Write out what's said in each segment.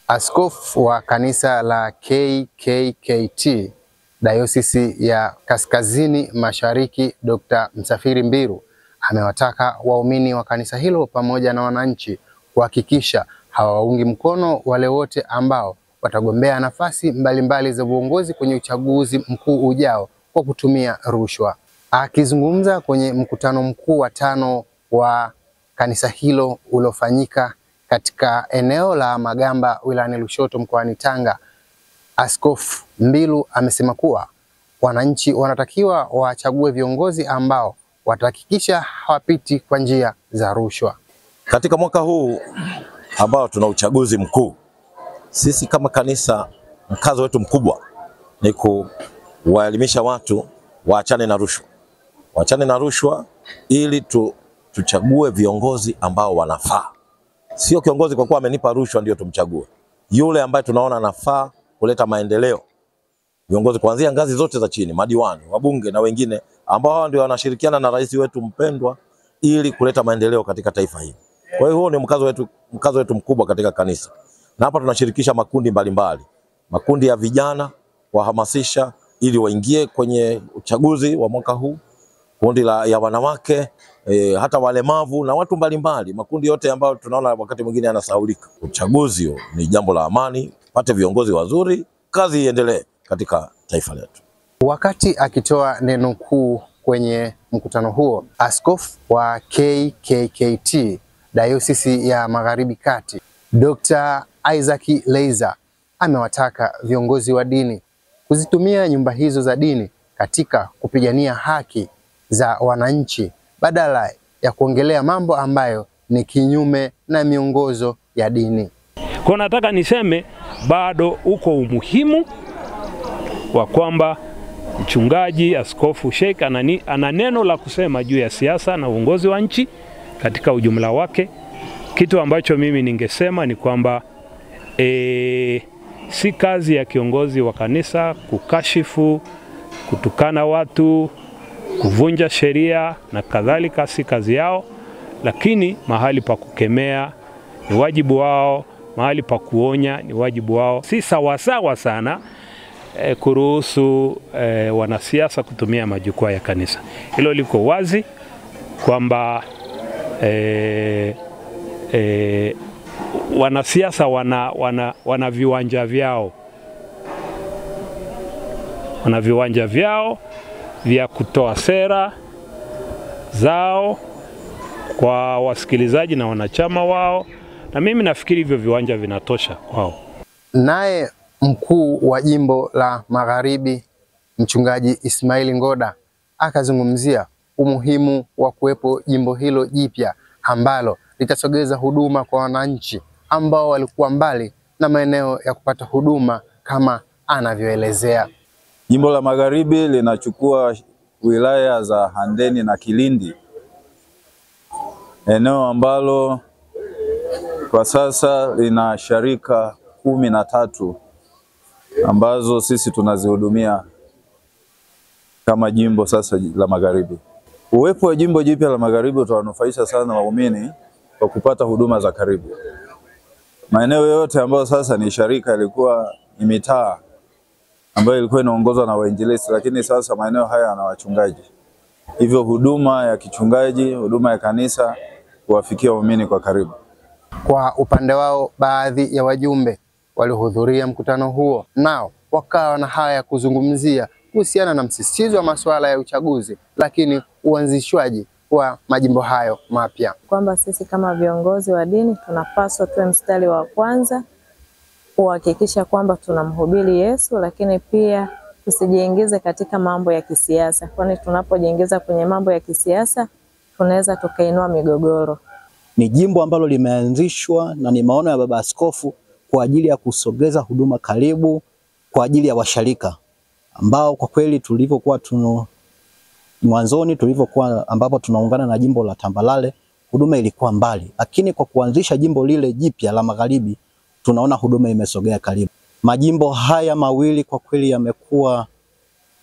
Askofu wa kanisa la KKKT Dayosisi ya Kaskazini Mashariki Dr. Msafiri Mbiru amewataka waumini wa kanisa hilo pamoja na wananchi kuhakikisha hawaungi mkono wale wote ambao watagombea nafasi mbalimbali za uongozi kwenye uchaguzi mkuu ujao kwa kutumia rushwa. Akizungumza kwenye mkutano mkuu wa 5 wa kanisa hilo uliofanyika katika eneo la Magamba wilayani Lushoto mkoani Tanga, Askofu Mbiru amesema kuwa wananchi wanatakiwa wachague viongozi ambao watahakikisha hawapiti kwa njia za rushwa. Katika mwaka huu ambao tuna uchaguzi mkuu, sisi kama kanisa mkazo wetu mkubwa ni kuwaelimisha watu waachane na rushwa. Waachane na rushwa ili tuchague viongozi ambao wanafaa. Sio kiongozi kwa kuwa amenipa rushwa ndio tumchague. Yule ambaye tunaona anafaa kuleta maendeleo. Viongozi kuanzia ngazi zote za chini, madiwani, wabunge na wengine ambao ndio wanashirikiana na rais wetu mpendwa ili kuleta maendeleo katika taifa hili. Kwa hiyo huo ni mkazo wetu mkubwa katika kanisa. Na hapa tunashirikisha makundi mbalimbali. Makundi ya vijana kuhamasisha ili waingie kwenye uchaguzi wa mwaka huu. Kundi ya wanawake, hata walemavu na watu mbalimbali, makundi yote ambayo tunaona wakati mwingine yanasahaulika. Uchaguzi ni jambo la amani, pate viongozi wazuri, kazi iendelee katika taifa letu. Wakati akitoa neno kuu kwenye mkutano huo, askofu wa KKKT Dayosisi ya Magharibi Kati Dr. Isaac Leiza amewataka viongozi wa dini kuzitumia nyumba hizo za dini katika kupigania haki za wananchi badala ya kuongelea mambo ambayo ni kinyume na miongozo ya dini. Kwa nataka niseme bado uko umuhimu wa kwamba mchungaji Askofu Sheikh ana neno la kusema juu ya siasa na uongozi wa nchi katika ujumla wake. Kitu ambacho mimi ningesema ni kwamba si kazi ya kiongozi wa kanisa kukashifu, kutukana watu, kuvunja sheria na kadhalika, si kazi yao, lakini mahali pa kukemea ni wajibu wao, mahali pa kuonya ni wajibu wao. Si sawasawa sana kuruhusu wanasiasa kutumia majukwaa ya kanisa. Hilo liko wazi kwamba wanasiasa wana viwanja vyao. Wana viwanja vyao vya kutoa sera zao kwa wasikilizaji na wanachama wao, na mimi nafikiri hivyo viwanja vinatosha kwao. Naye mkuu wa jimbo la Magharibi Mchungaji Ismail Ngoda akazungumzia umuhimu wa kuwepo jimbo hilo jipya ambalo litasogeza huduma kwa wananchi ambao walikuwa mbali na maeneo ya kupata huduma kama anavyoelezea. Jimbo la Magharibi linachukua wilaya za Handeni na Kilindi, eneo ambalo kwa sasa lina sharika 13 ambazo sisi tunazihudumia kama jimbo sasa la Magharibi. Uwepo wa jimbo jipya la Magharibi utawanufaisha sana waumini kwa kupata huduma za karibu. Maeneo yote ambayo sasa ni sharika ilikuwa ni mitaa ambayo ilikuwa inaongozwa na wainjilisti, lakini sasa maeneo haya yana wachungaji. Hivyo huduma ya kichungaji, huduma ya kanisa kuwafikia waumini kwa karibu. Kwa upande wao, baadhi ya wajumbe waliohudhuria mkutano huo nao wakawa na haya ya kuzungumzia kuhusiana na msisitizo wa masuala ya uchaguzi, lakini uanzishwaji wa majimbo hayo mapya. Kwamba sisi kama viongozi wa dini tunapaswa tuwe mstari wa kwanza kuhakikisha kwamba tunamhubiri Yesu, lakini pia tusijiingize katika mambo ya kisiasa, kwani tunapojiingiza kwenye mambo ya kisiasa tunaweza tukainua migogoro. Ni jimbo ambalo limeanzishwa na ni maono ya baba askofu kwa ajili ya kusogeza huduma karibu kwa ajili ya washarika ambao kwa kweli tulivyokuwa mwanzoni ambapo tunaungana na jimbo la Tambalale, huduma ilikuwa mbali, lakini kwa kuanzisha jimbo lile jipya la Magharibi tunaona huduma imesogea karibu. Majimbo haya mawili kwa kweli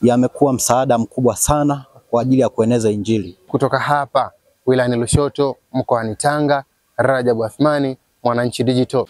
yamekuwa msaada mkubwa sana kwa ajili ya kueneza Injili. Kutoka hapa wilayani Lushoto mkoani Tanga, Rajabu Athmani, Mwananchi Digital.